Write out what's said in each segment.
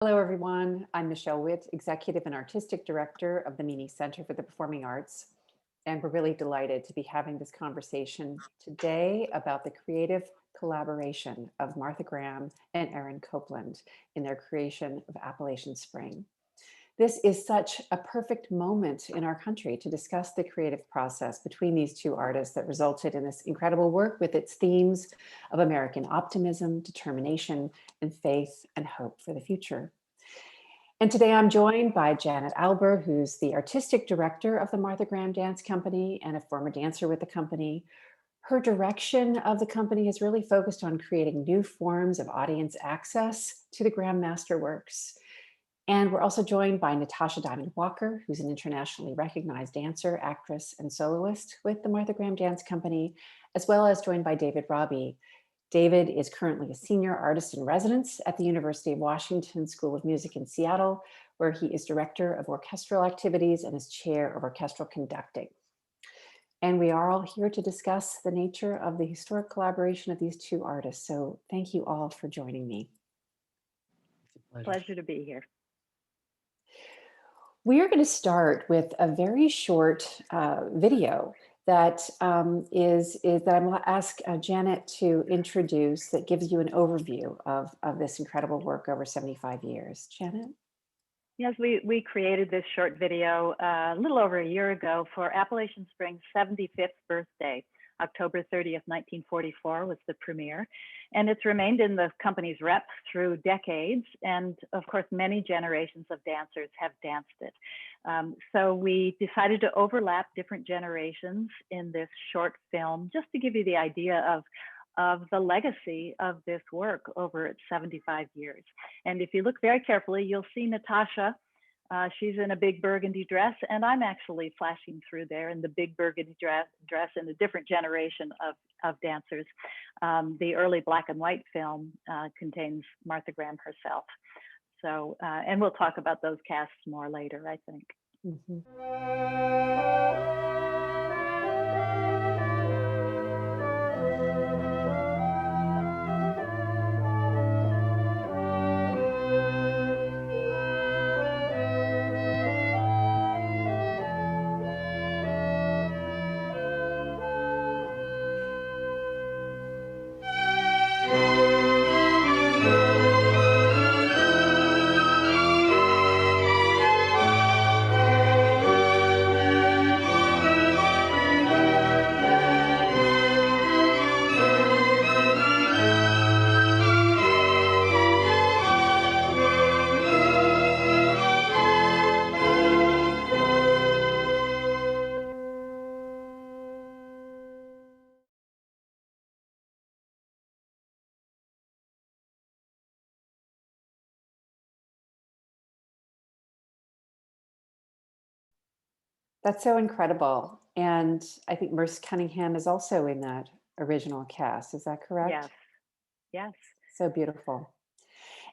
Hello, everyone. I'm Michelle Witt, Executive and Artistic Director of the Meany Center for the Performing Arts. And we're really delighted to be having this conversation today about the creative collaboration of Martha Graham and Aaron Copeland in their creation of Appalachian Spring. This is such a perfect moment in our country to discuss the creative process between these two artists that resulted in this incredible work with its themes of American optimism, determination, and faith and hope for the future. And today I'm joined by Janet Eilber, who's the artistic director of the Martha Graham Dance Company and a former dancer with the company. Her direction of the company is really focused on creating new forms of audience access to the Graham Masterworks. And we're also joined by Natasha Diamond-Walker, who's an internationally recognized dancer, actress, and soloist with the Martha Graham Dance Company, as well as joined by David Rahbee. David is currently a senior artist in residence at the University of Washington School of Music in Seattle, where he is director of orchestral activities and is chair of orchestral conducting. And we are all here to discuss the nature of the historic collaboration of these two artists. So thank you all for joining me. Pleasure to be here. We are going to start with a very short video that I'm going to ask Janet to introduce, that gives you an overview of this incredible work over 75 years. Janet? Yes, we created this short video a little over a year ago for Appalachian Spring's 75th birthday. October 30th, 1944 was the premiere, and it's remained in the company's reps through decades, and of course many generations of dancers have danced it. So we decided to overlap different generations in this short film, just to give you the idea of the legacy of this work over its 75 years. And if you look very carefully, you'll see Natasha. She's in a big burgundy dress, and I'm actually flashing through there in the big burgundy dress in a different generation of dancers. The early black and white film contains Martha Graham herself. So, and we'll talk about those casts more later, I think. Mm-hmm. That's so incredible. And I think Merce Cunningham is also in that original cast. Is that correct? Yes. Yes. So beautiful.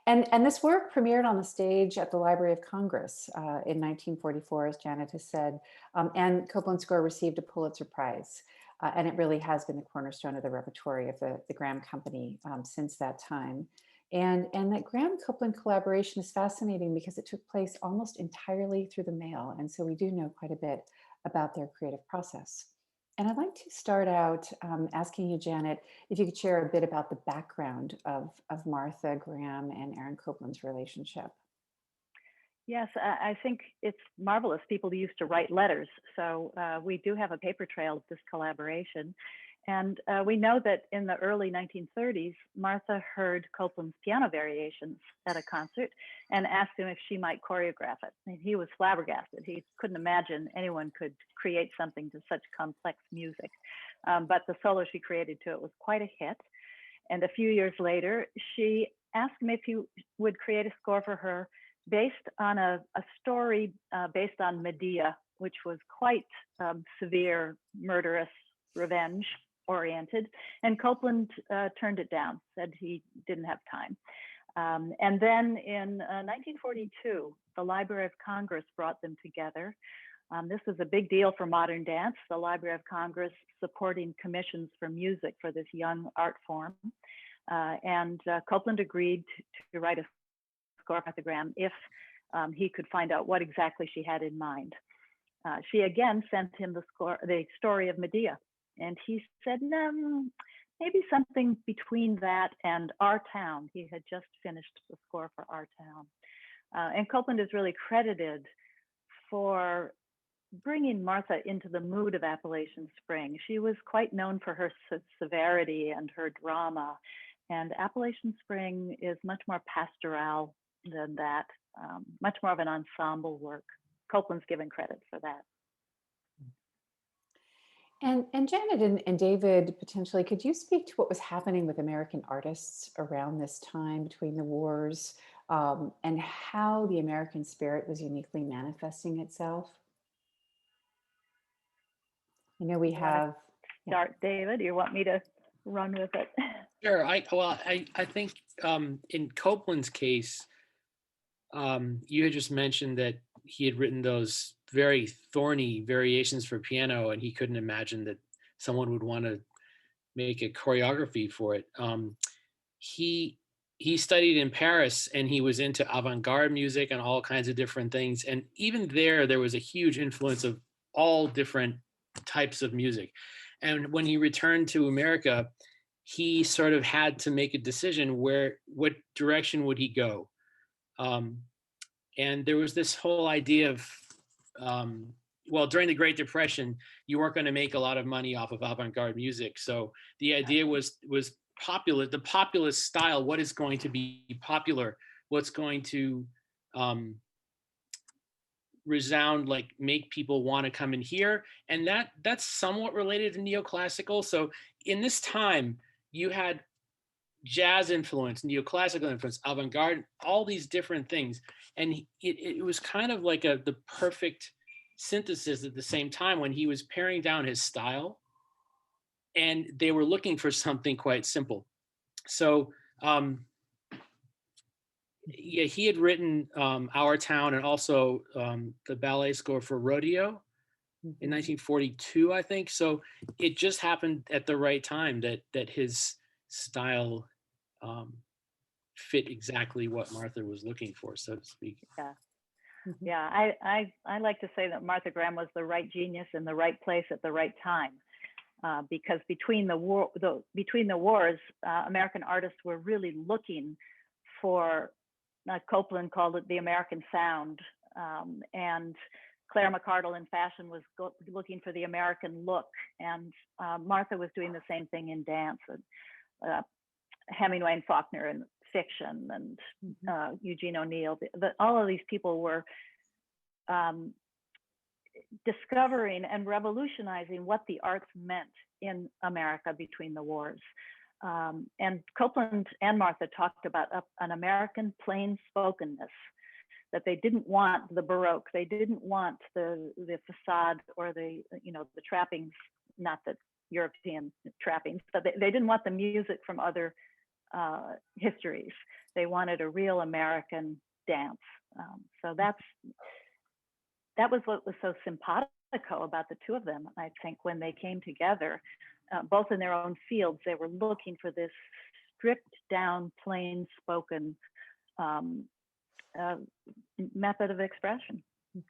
And this work premiered on the stage at the Library of Congress in 1944, as Janet has said, and Copeland's score received a Pulitzer Prize. And it really has been the cornerstone of the repertory of the Graham Company since that time. And that Graham-Copeland collaboration is fascinating because it took place almost entirely through the mail. And so we do know quite a bit about their creative process. And I'd like to start out asking you, Janet, if you could share a bit about the background of Martha Graham and Aaron Copeland's relationship. Yes, I think it's marvelous. People used to write letters. So we do have a paper trail of this collaboration. And we know that in the early 1930s, Martha heard Copeland's piano variations at a concert and asked him if she might choreograph it. And he was flabbergasted. He couldn't imagine anyone could create something to such complex music. But the solo she created to it was quite a hit. And a few years later, she asked him if he would create a score for her based on a story based on Medea, which was quite severe, murderous, revenge oriented, and Copeland turned it down, said he didn't have time. And then in 1942, the Library of Congress brought them together. This was a big deal for modern dance, the Library of Congress supporting commissions for music for this young art form. And Copeland agreed to write a score for Martha Graham if he could find out what exactly she had in mind. She again sent him the story of Medea, and he said, no, maybe something between that and Our Town. He had just finished the score for Our Town. And Copeland is really credited for bringing Martha into the mood of Appalachian Spring. She was quite known for her severity and her drama, and Appalachian Spring is much more pastoral than that, much more of an ensemble work. Copeland's given credit for that. And Janet and David, potentially, could you speak to what was happening with American artists around this time between the wars, and how the American spirit was uniquely manifesting itself? I know we have. Start, David. You want me to run with it? Sure. I think in Copeland's case, you had just mentioned that he had written those very thorny variations for piano, and he couldn't imagine that someone would want to make a choreography for it. He studied in Paris, and he was into avant-garde music and all kinds of different things. And even there was a huge influence of all different types of music. And when he returned to America, he sort of had to make a decision what direction would he go. And there was this whole idea of, well, during the Great Depression, you weren't going to make a lot of money off of avant-garde music. So the idea was popular, the populist style, what is going to be popular, what's going to resound, like make people want to come in here. And that's somewhat related to neoclassical. So in this time, you had jazz influence, neoclassical influence, avant-garde, all these different things. And it was kind of like the perfect synthesis at the same time when he was paring down his style and they were looking for something quite simple. So yeah, he had written Our Town and also the ballet score for Rodeo in 1942, I think. So it just happened at the right time that his style fit exactly what Martha was looking for, so to speak. Yeah. Yeah, I like to say that Martha Graham was the right genius in the right place at the right time, because between the wars, American artists were really looking for, Copeland called it the American sound, and Claire McCardle in fashion was looking for the American look, and Martha was doing the same thing in dance, and Hemingway and Faulkner in fiction, and Eugene O'Neill. All of these people were discovering and revolutionizing what the arts meant in America between the wars. And Copeland and Martha talked about an American plain spokenness, that they didn't want the Baroque, they didn't want the facade or the trappings, not the European trappings, but they didn't want the music from other histories. They wanted a real American dance. So that was what was so simpatico about the two of them. I think when they came together, both in their own fields, they were looking for this stripped down, plain spoken method of expression.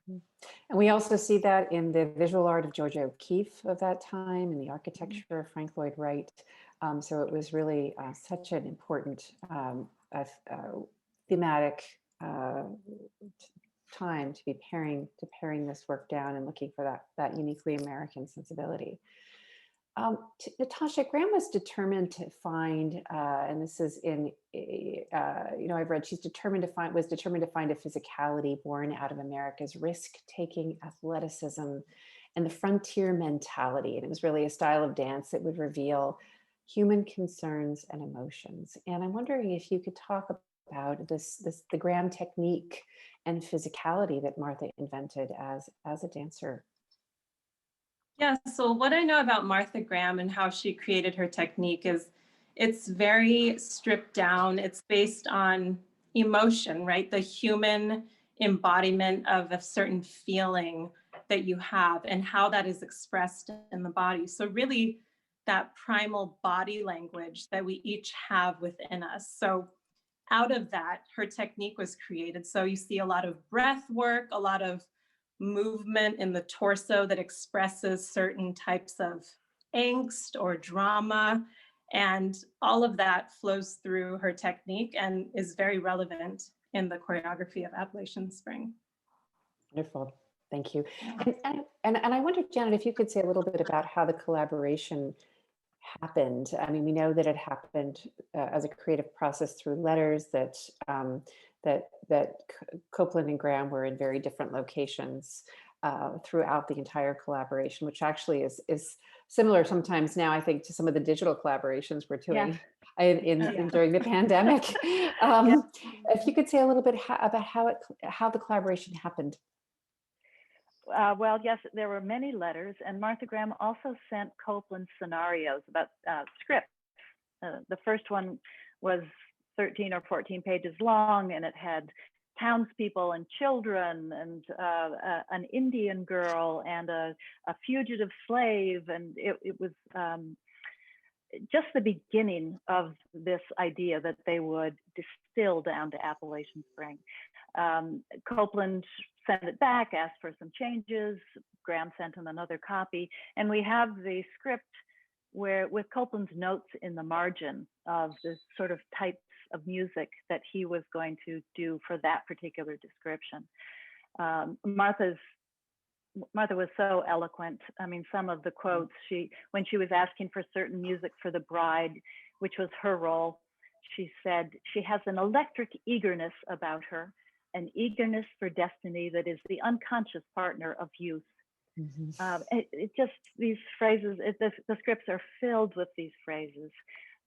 And we also see that in the visual art of Georgia O'Keeffe of that time, and the architecture of Frank Lloyd Wright. So it was really such an important thematic time to be paring this work down and looking for that uniquely American sensibility. Natasha, Graham was determined to find, and this is in, I've read, was determined to find a physicality born out of America's risk-taking athleticism and the frontier mentality. And it was really a style of dance that would reveal human concerns and emotions. And I'm wondering if you could talk about the Graham technique and physicality that Martha invented as a dancer. Yeah, so what I know about Martha Graham and how she created her technique is it's very stripped down. It's based on emotion, right? The human embodiment of a certain feeling that you have and how that is expressed in the body. So really that primal body language that we each have within us. So out of that, her technique was created. So you see a lot of breath work, a lot of movement in the torso that expresses certain types of angst or drama. And all of that flows through her technique and is very relevant in the choreography of Appalachian Spring. Wonderful. Thank you. And I wonder, Janet, if you could say a little bit about how the collaboration happened. I mean, we know that it happened as a creative process through letters, that Copeland and Graham were in very different locations throughout the entire collaboration, which actually is similar sometimes now, I think, to some of the digital collaborations we're doing during the pandemic. If you could say a little bit about how the collaboration happened. Well, yes, there were many letters, and Martha Graham also sent Copeland scenarios about scripts. The first one was 13 or 14 pages long, and it had townspeople and children and an Indian girl and a fugitive slave, and it was just the beginning of this idea that they would distill down to Appalachian Spring. Copeland sent it back, asked for some changes. Graham sent him another copy, and we have the script with Copeland's notes in the margin of the sort of types of music that he was going to do for that particular description. Martha was so eloquent. I mean, some of the quotes, when she was asking for certain music for the bride, which was her role, she said, "She has an electric eagerness about her, an eagerness for destiny that is the unconscious partner of youth." It just, these phrases, the scripts are filled with these phrases.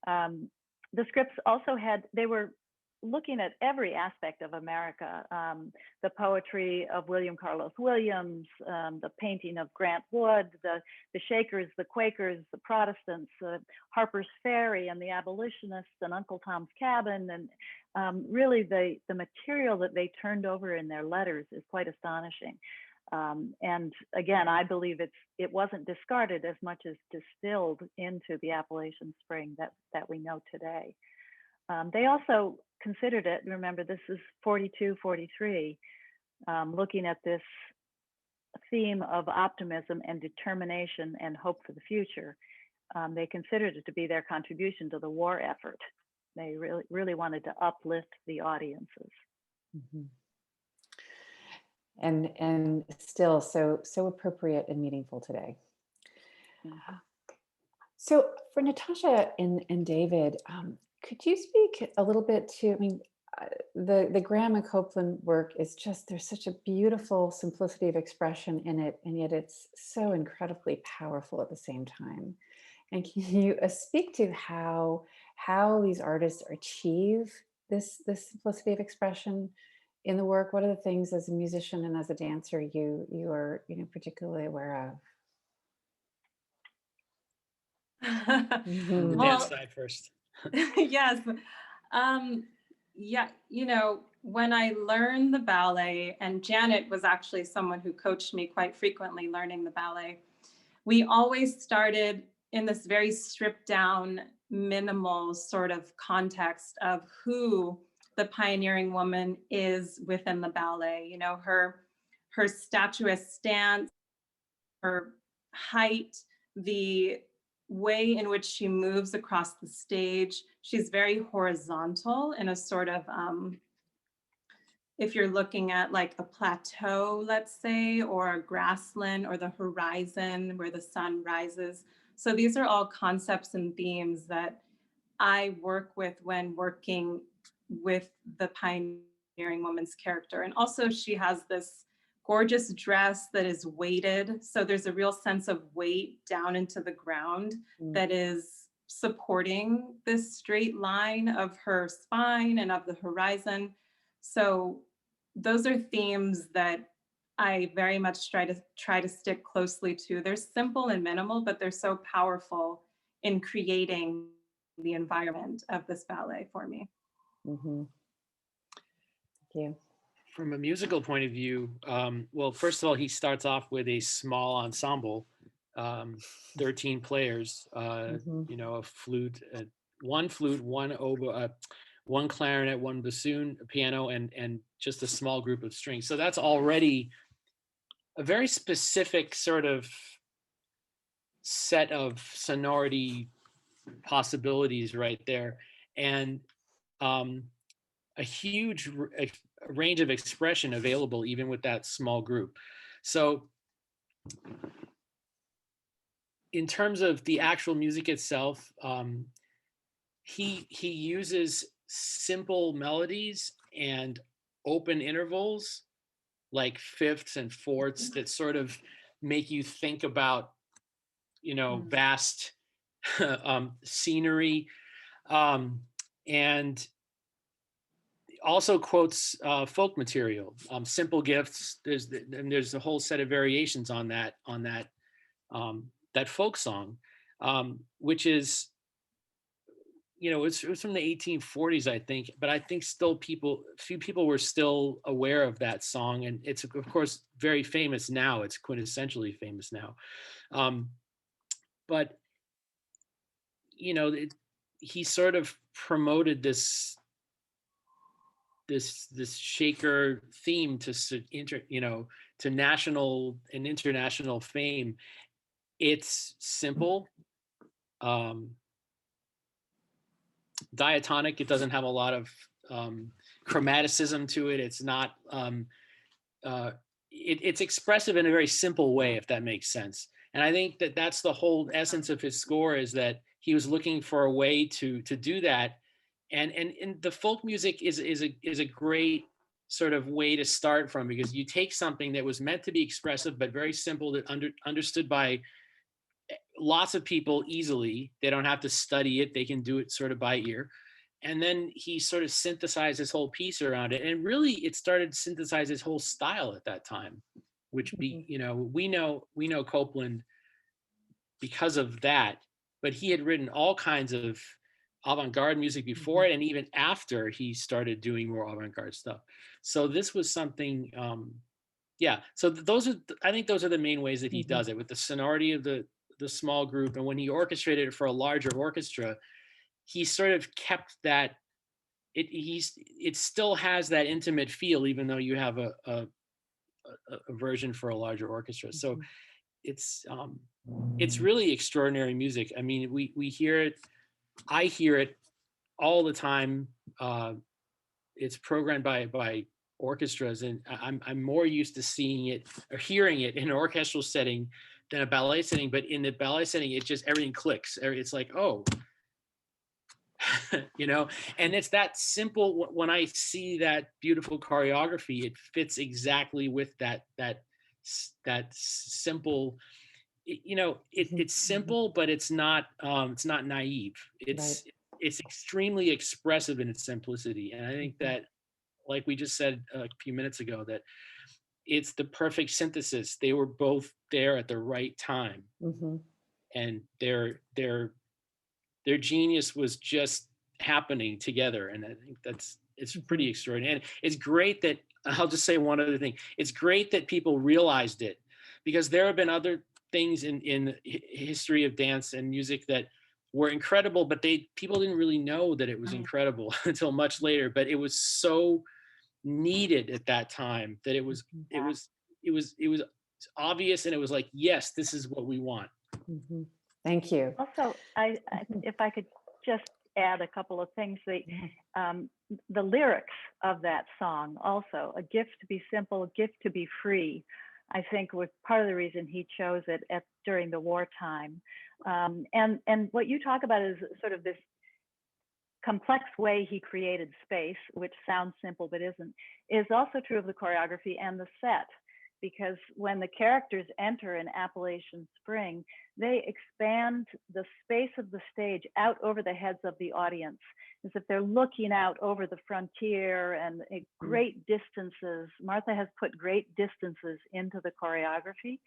The scripts also they were looking at every aspect of America, the poetry of William Carlos Williams, the painting of Grant Wood, the Shakers, the Quakers, the Protestants, Harper's Ferry and the abolitionists and Uncle Tom's Cabin. And really the material that they turned over in their letters is quite astonishing. And again, I believe it wasn't discarded as much as distilled into the Appalachian Spring that we know today. They also considered it, remember this is 42, 43, looking at this theme of optimism and determination and hope for the future. They considered it to be their contribution to the war effort. They really wanted to uplift the audiences. And still so appropriate and meaningful today. So for Natasha and David, could you speak a little bit to, I mean, the Graham and Copeland work is just, there's such a beautiful simplicity of expression in it, and yet it's so incredibly powerful at the same time. And can you speak to how these artists achieve this simplicity of expression in the work? What are the things as a musician and as a dancer you are particularly aware of? The dance side first. Yes. Yeah, when I learned the ballet, and Janet was actually someone who coached me quite frequently learning the ballet, we always started in this very stripped down, minimal sort of context of who the pioneering woman is within the ballet. Her statuesque stance, her height, the way in which she moves across the stage. She's very horizontal in a sort of, if you're looking at like a plateau, let's say, or a grassland or the horizon where the sun rises. So these are all concepts and themes that I work with when working with the pioneering woman's character. And also she has this gorgeous dress that is weighted. So there's a real sense of weight down into the ground that is supporting this straight line of her spine and of the horizon. So those are themes that I very much try to stick closely to. They're simple and minimal, but they're so powerful in creating the environment of this ballet for me. Thank you. From a musical point of view, well, first of all, he starts off with a small ensemble, 13 players, a flute, one oboe, one clarinet, one bassoon, a piano, and just a small group of strings. So that's already a very specific sort of set of sonority possibilities right there, and a huge range of expression available even with that small group. So in terms of the actual music itself, he uses simple melodies and open intervals like fifths and fourths that sort of make you think about, you know, vast scenery, and also quotes folk material, simple gifts. There's a whole set of variations on that that folk song, which is, you know, it was from the 1840s, I think, but I think still few people were still aware of that song, and it's of course very famous now. It's quintessentially famous now, but you know, he sort of promoted this shaker theme to to national and international fame. It's simple, diatonic. It doesn't have a lot of chromaticism to it. It's not it's expressive in a very simple way, if that makes sense. And I think that that's the whole essence of his score, is that he was looking for a way to do that. And the folk music is a great sort of way to start from, because you take something that was meant to be expressive but very simple, that understood by lots of people easily. They don't have to study it, they can do it sort of by ear. And then he sort of synthesized his whole piece around it, and really it started to synthesize his whole style at that time, which you know, we know Copeland because of that, but he had written all kinds of avant-garde music before it, and even after he started doing more avant-garde stuff. So this was something, yeah. So those are, I think those are the main ways that he does it, with the sonority of the small group, and when he orchestrated it for a larger orchestra, he sort of kept that. It still has that intimate feel, even though you have a version for a larger orchestra. So it's really extraordinary music. I mean, we hear it. I hear it all the time. It's programmed by orchestras, and I'm more used to seeing it or hearing it in an orchestral setting than a ballet setting. But in the ballet setting, it just, everything clicks. It's like, oh, you know, and it's that simple. When I see that beautiful choreography, it fits exactly with that simple. You know, it's simple, but it's not naive. It's extremely expressive in its simplicity, and I think that, like we just said a few minutes ago, that it's the perfect synthesis. They were both there at the right time, and their genius was just happening together. And I think it's pretty extraordinary. And it's great that, I'll just say one other thing. It's great that people realized it, because there have been other things in history of dance and music that were incredible, but people didn't really know that it was incredible until much later. But it was so needed at that time that it was obvious, and it was like, yes, this is what we want. Thank you. Also, if I could just add a couple of things. The lyrics of that song also, a gift to be simple, a gift to be free, I think was part of the reason he chose it during the wartime. And what you talk about is sort of this complex way he created space, which sounds simple but isn't, is also true of the choreography and the set. Because when the characters enter in Appalachian Spring, they expand the space of the stage out over the heads of the audience, as if they're looking out over the frontier and great distances. Martha has put great distances into the choreography.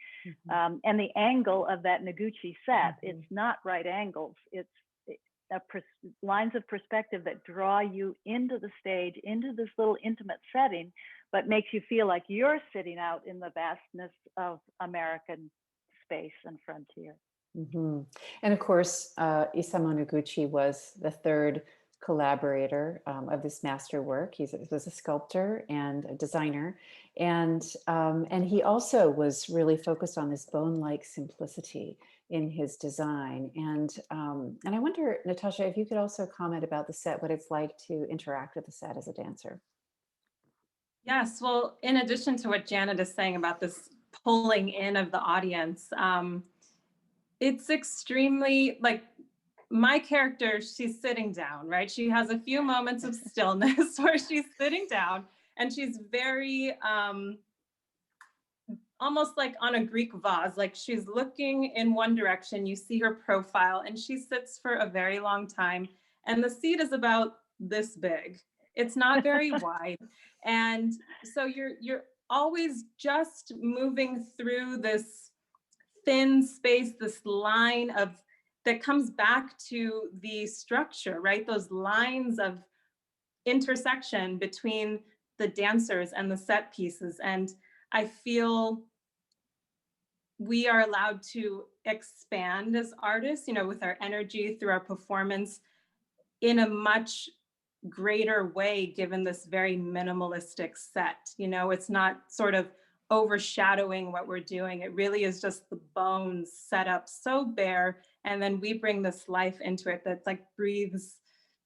And the angle of that Noguchi set, it's not right angles. It's lines of perspective that draw you into the stage, into this little intimate setting, but makes you feel like you're sitting out in the vastness of American space and frontier. And of course, Isamu Noguchi was the third collaborator of this masterwork. He was a sculptor and a designer, and he also was really focused on this bone-like simplicity in his design. And I wonder, Natasha, if you could also comment about the set, what it's like to interact with the set as a dancer. Yes, well, in addition to what Janet is saying about this pulling in of the audience, it's extremely like my character, she's sitting down, right? She has a few moments of stillness where she's sitting down and she's very almost like on a Greek vase, like she's looking in one direction, you see her profile, and she sits for a very long time. And the seat is about this big. It's not very wide. And so you're always just moving through this thin space, this line of that comes back to the structure, right? Those lines of intersection between the dancers and the set pieces. And I feel we are allowed to expand as artists, you know, with our energy through our performance in a much greater way, given this very minimalistic set. You know, it's not sort of overshadowing what we're doing. It really is just the bones set up so bare. And then we bring this life into it that like breathes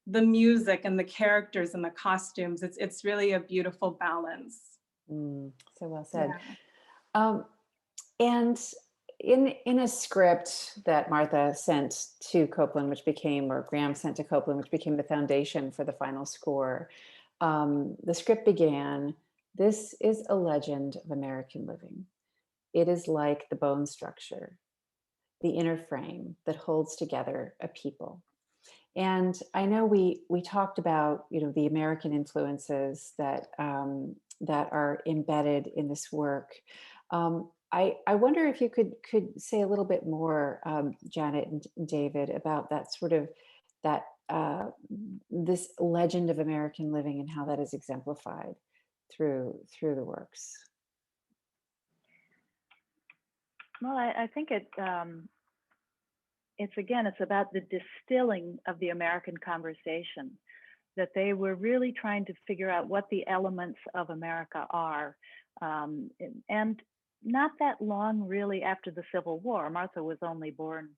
the music and the characters and the costumes. It's really a beautiful balance. So well said. Yeah. And in a script that Martha sent to Copeland, which became, or Graham sent to Copeland, which became the foundation for the final score, the script began, "This is a legend of American living. It is like the bone structure, the inner frame that holds together a people." And I know we talked about, you know, the American influences that that are embedded in this work. I wonder if you could say a little bit more, Janet and David, about that sort of that this legend of American living and how that is exemplified through the works. Well, I think it's again, it's about the distilling of the American conversation, that they were really trying to figure out what the elements of America are. And not that long really after the Civil War. Martha was only born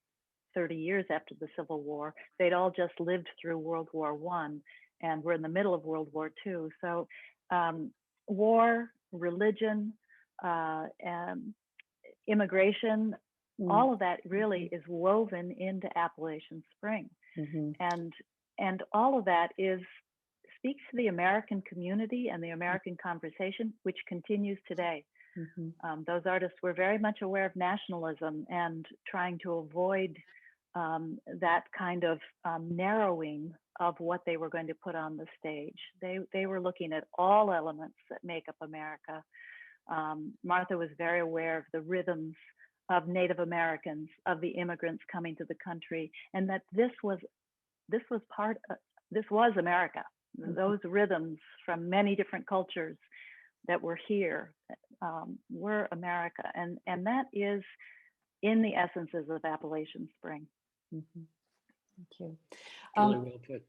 30 years after the Civil War. They'd all just lived through World War I and we're in the middle of World War II. So war, religion, immigration, all of that really is woven into Appalachian Spring. And all of that speaks to the American community and the American conversation, which continues today. Those artists were very much aware of nationalism and trying to avoid that kind of narrowing of what they were going to put on the stage. They were looking at all elements that make up America. Martha was very aware of the rhythms of Native Americans, of the immigrants coming to the country, and that this was America. Those rhythms from many different cultures that were here were America, and that is in the essences of Appalachian Spring. Thank you. Really well put.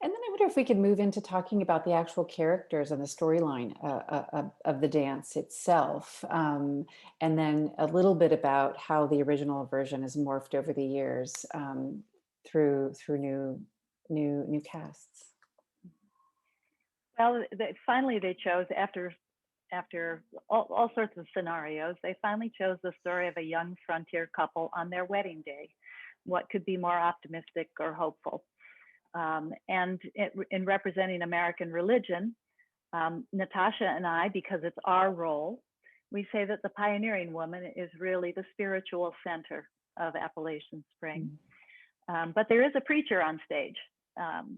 And then I wonder if we could move into talking about the actual characters and the storyline of the dance itself, and then a little bit about how the original version has morphed over the years through new casts. Well, finally they chose, after all sorts of scenarios, they finally chose the story of a young frontier couple on their wedding day. What could be more optimistic or hopeful? And in representing American religion, Natasha and I, because it's our role, we say that the pioneering woman is really the spiritual center of Appalachian Spring. But there is a preacher on stage.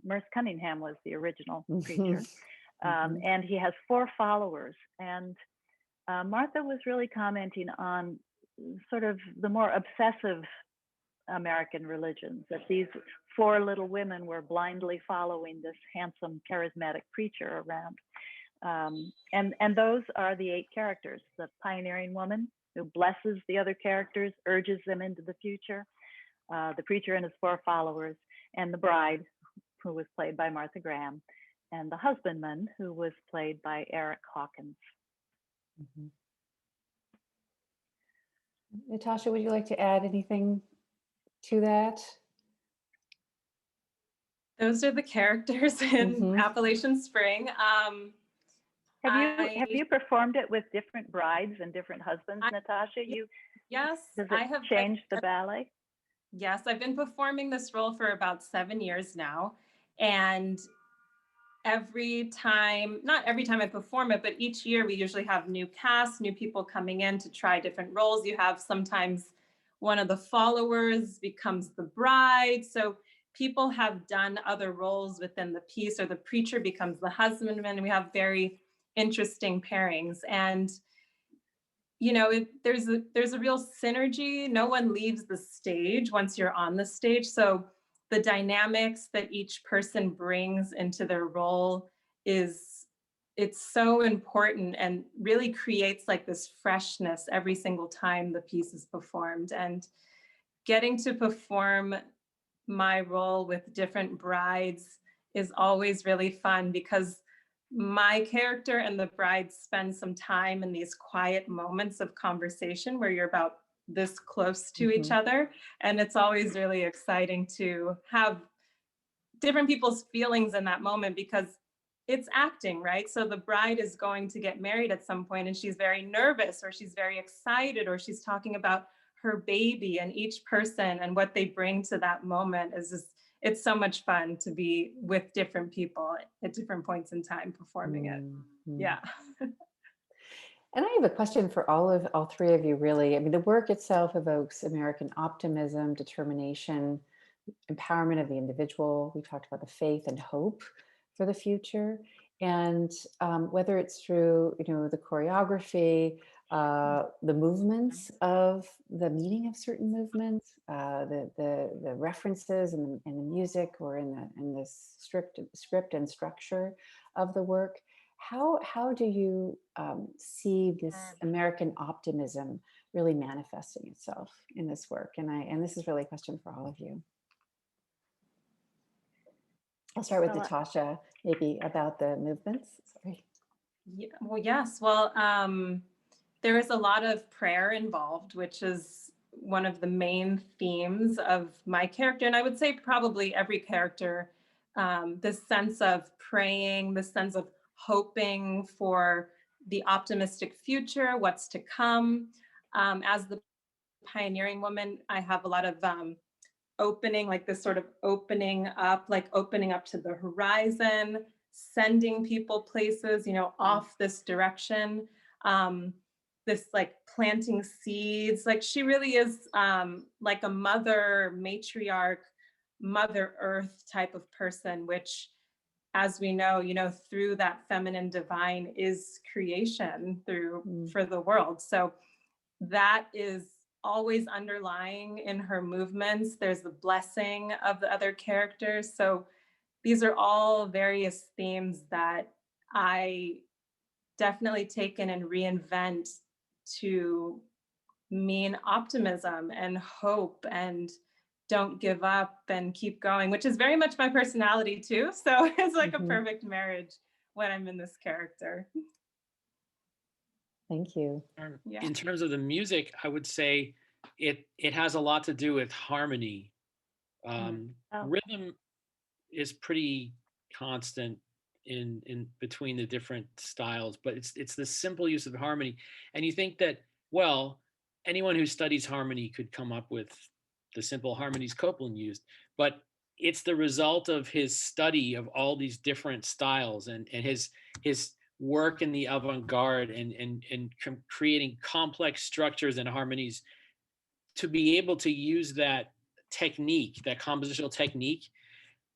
Merce Cunningham was the original preacher. And he has 4 followers. And Martha was really commenting on sort of the more obsessive American religions, that these 4 little women were blindly following this handsome, charismatic preacher around. And those are the 8 characters: the pioneering woman who blesses the other characters, urges them into the future, the preacher and his 4 followers, and the bride who was played by Martha Graham, and the husbandman, who was played by Eric Hawkins. Mhm. Natasha, would you like to add anything to that? Those are the characters in Mhm. Appalachian Spring. Have you performed it with different brides and different husbands, Natasha? Yes, Does I it have. change the ballet? Yes, I've been performing this role for about 7 years now. And not every time I perform it, but each year we usually have new casts, new people coming in to try different roles. You have sometimes one of the followers becomes the bride. So people have done other roles within the piece, or the preacher becomes the husbandman. And we have very interesting pairings. And there's a real synergy. No one leaves the stage once you're on the stage. So the dynamics that each person brings into their role it's so important, and really creates like this freshness every single time the piece is performed. And getting to perform my role with different brides is always really fun, because my character and the bride spend some time in these quiet moments of conversation where you're about this close to each other. And it's always really exciting to have different people's feelings in that moment, because it's acting, right? So the bride is going to get married at some point, and she's very nervous, or she's very excited, or she's talking about her baby, and each person and what they bring to that moment is just, it's so much fun to be with different people at different points in time performing it. Yeah. And I have a question for all three of you, really. I mean, the work itself evokes American optimism, determination, empowerment of the individual. We talked about the faith and hope for the future. And whether it's through, the choreography, the movements of the meaning of certain movements, the references in the music, or in the script and structure of the work. How do you see this American optimism really manifesting itself in this work? And this is really a question for all of you. I'll start with Natasha, maybe about the movements. Sorry. Yeah, well, yes. Well, there is a lot of prayer involved, which is one of the main themes of my character. And I would say probably every character, this sense of praying, this sense of hoping for the optimistic future, what's to come. As the pioneering woman, I have a lot of opening, like this sort of opening up to the horizon, sending people places, off this direction, this like planting seeds. Like she really is like a mother, matriarch, Mother Earth type of person, which, as we know, through that feminine divine is creation for the world. So that is always underlying in her movements. There's the blessing of the other characters. So these are all various themes that I definitely take in and reinvent to mean optimism and hope and don't give up and keep going, which is very much my personality too. So it's like a perfect marriage when I'm in this character. Thank you. Yeah. In terms of the music, I would say it has a lot to do with harmony. Rhythm is pretty constant in between the different styles, but it's the simple use of harmony. And you think that, well, anyone who studies harmony could come up with the simple harmonies Copeland used, but it's the result of his study of all these different styles and his work in the avant-garde and creating complex structures and harmonies to be able to use that technique, that compositional technique,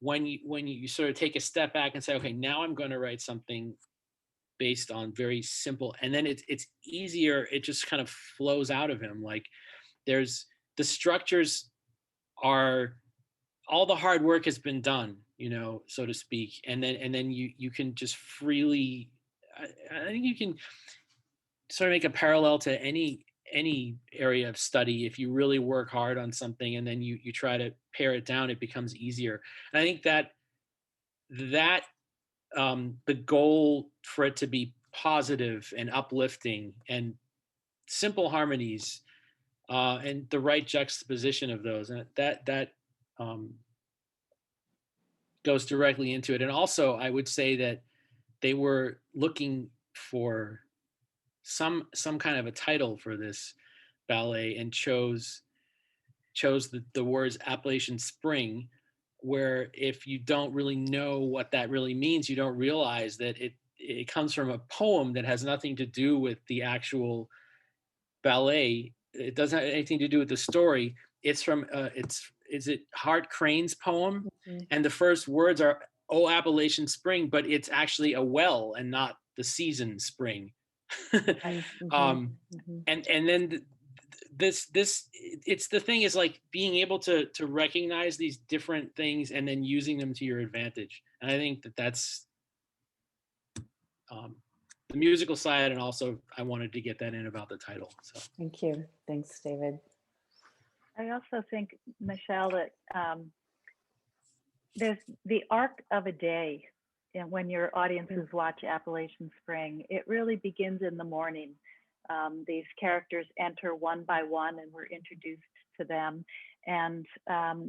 when you sort of take a step back and say, okay, now I'm going to write something based on very simple, and then it's easier. It just kind of flows out of him. Like there's the structures are, all the hard work has been done, so to speak, and then you can just freely. I think you can sort of make a parallel to any area of study. If you really work hard on something and then you try to pare it down, it becomes easier. And I think that that the goal for it to be positive and uplifting and simple harmonies, and the right juxtaposition of those, and that um, goes directly into it. And also, I would say that they were looking for some kind of a title for this ballet and chose the words Appalachian Spring, where if you don't really know what that really means, you don't realize that it comes from a poem that has nothing to do with the actual ballet. It doesn't have anything to do with the story. It's from it's is it Hart Crane's poem, Mhm. and the first words are "Oh Appalachian Spring," but it's actually a well and not the season spring. Mhm. um, Mhm. and then this it's the thing is like being able to recognize these different things and then using them to your advantage. And I think that's um, the musical side, and also I wanted to get that in about the title. So Thank you. Thanks, David. I also think, Michelle, that there's the arc of a day. And when your audiences watch Appalachian Spring, it really begins in the morning. These characters enter one by one and we're introduced to them. And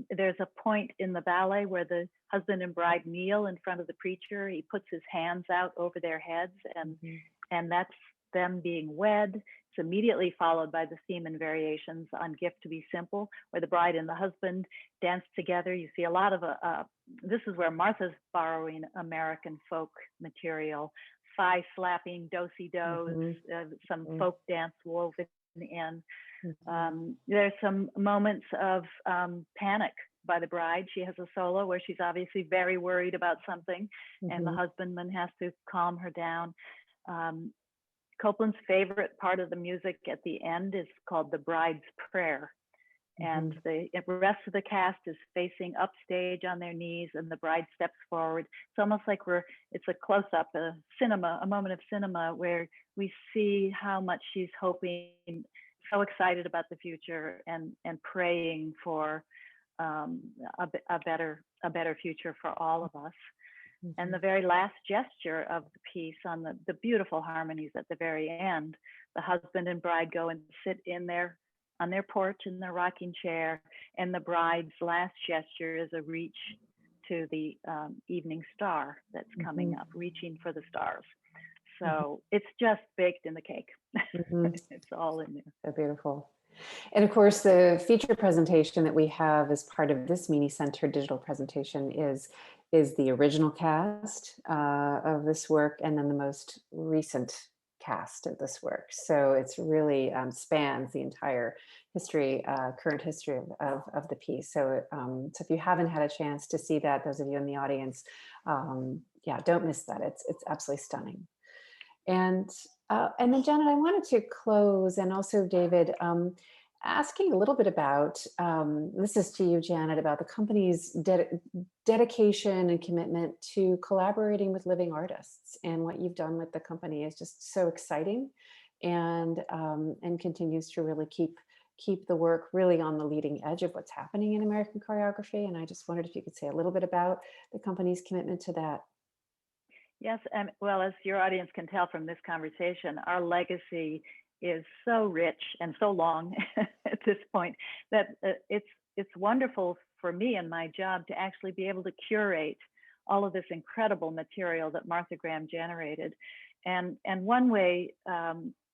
there's a point in the ballet where the husband and bride kneel in front of the preacher. He puts his hands out over their heads, and that's them being wed. It's immediately followed by the theme and variations on Gift to Be Simple, where the bride and the husband dance together. You see a lot of, this is where Martha's borrowing American folk material, thigh slapping, do-si-dos, some folk dance woven in. There's some moments of panic by the bride. She has a solo where she's obviously very worried about something, and the husbandman has to calm her down. Copeland's favorite part of the music at the end is called the Bride's Prayer. And the rest of the cast is facing upstage on their knees, and the bride steps forward. It's almost like it's a close-up, a moment of cinema where we see how much she's hoping, so excited about the future, and praying for a better future for all of us. And the very last gesture of the piece, on the beautiful harmonies at the very end, the husband and bride go and sit on their porch in their rocking chair, and the bride's last gesture is a reach to the evening star that's coming up, reaching for the stars. So it's just baked in the cake. It's all in there. So beautiful. And of course, the feature presentation that we have as part of this Meany Center digital presentation is the original cast of this work, and then the most recent cast of this work. So it's really spans the entire history, current history of the piece. So, so if you haven't had a chance to see that, those of you in the audience, yeah, don't miss that. It's absolutely stunning. And then Janet, I wanted to close, and also David, asking a little bit about, this is to you, Janet, about the company's dedication and commitment to collaborating with living artists. And what you've done with the company is just so exciting, and continues to really keep the work really on the leading edge of what's happening in American choreography. And I just wondered if you could say a little bit about the company's commitment to that. Yes, and well, as your audience can tell from this conversation, our legacy is so rich and so long at this point that it's wonderful for me and my job to actually be able to curate all of this incredible material that Martha Graham generated. And one way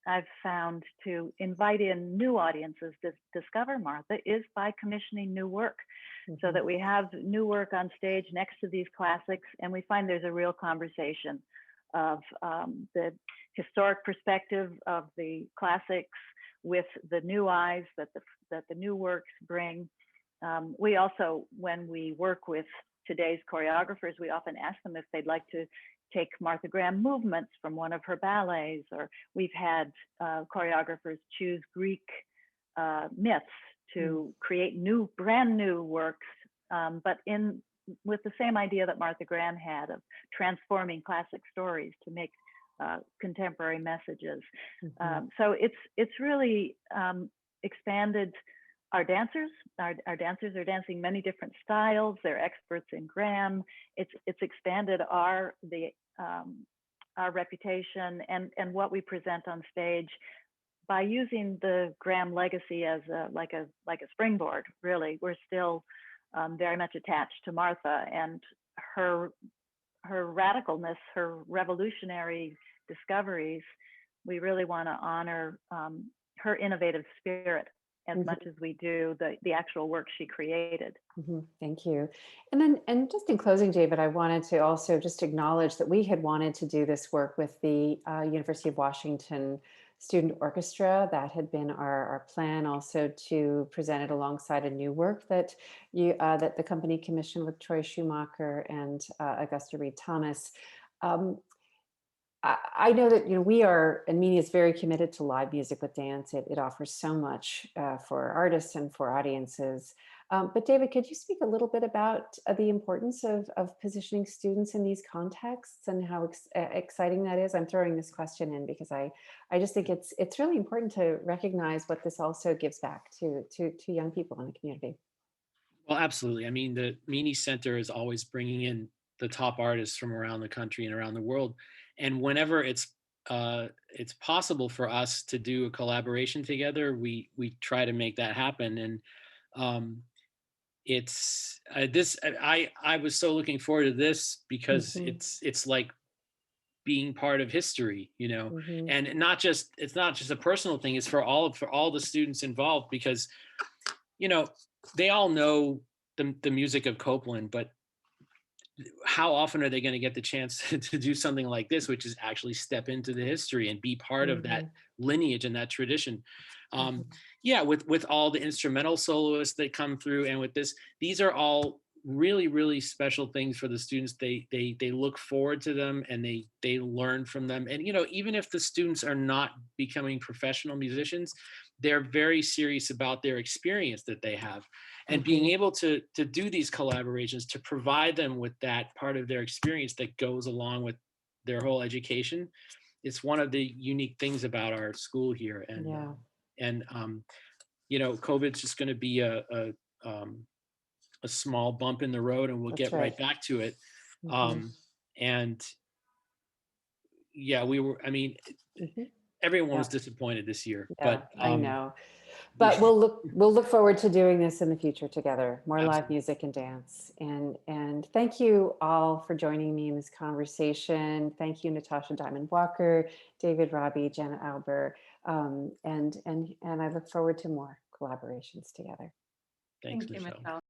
I've found to invite in new audiences to discover Martha is by commissioning new work, so that we have new work on stage next to these classics, and we find there's a real conversation of the historic perspective of the classics with the new eyes that the new works bring. We also, when we work with today's choreographers, we often ask them if they'd like to take Martha Graham movements from one of her ballets, or we've had choreographers choose Greek myths to create brand new works, but with the same idea that Martha Graham had of transforming classic stories to make contemporary messages. So it's really expanded our dancers. Our dancers are dancing many different styles. They're experts in Graham. It's expanded our reputation and what we present on stage by using the Graham legacy as like a springboard. Really, we're still very much attached to Martha and her radicalness, her revolutionary discoveries. We really want to honor her innovative spirit as much as we do the actual work she created. Thank you. And just in closing, David, I wanted to also just acknowledge that we had wanted to do this work with the University of Washington Student Orchestra. That had been our plan, also to present it alongside a new work that that the company commissioned with Troy Schumacher and Augusta Reed Thomas. I know that we are, and Meany is very committed to live music with dance. It offers so much for artists and for audiences. But David, could you speak a little bit about the importance of positioning students in these contexts and how exciting that is? I'm throwing this question in because I just think it's really important to recognize what this also gives back to young people in the community. Well, absolutely. I mean, the Meany Center is always bringing in the top artists from around the country and around the world. And whenever it's possible for us to do a collaboration together, we try to make that happen. And it's this. I was so looking forward to this because it's like being part of history, and it's not just a personal thing. It's for all the students involved, because they all know the music of Copeland, but how often are they going to get the chance to do something like this, which is actually step into the history and be part of that lineage and that tradition? Yeah, with all the instrumental soloists that come through, and with this, these are all really, really special things for the students. They look forward to them, and they learn from them. And even if the students are not becoming professional musicians, they're very serious about their experience that they have. And being able to do these collaborations, to provide them with that part of their experience that goes along with their whole education, it's one of the unique things about our school here. And COVID's just going to be a small bump in the road, and we'll get right back to it. And yeah, everyone was disappointed this year, but I know. But we'll look forward to doing this in the future together. More live music and dance. And thank you all for joining me in this conversation. Thank you, Natasha Diamond-Walker, David Rahbee, Janet Eilber, and I look forward to more collaborations together. Thanks, Thank you, Michelle. Michelle.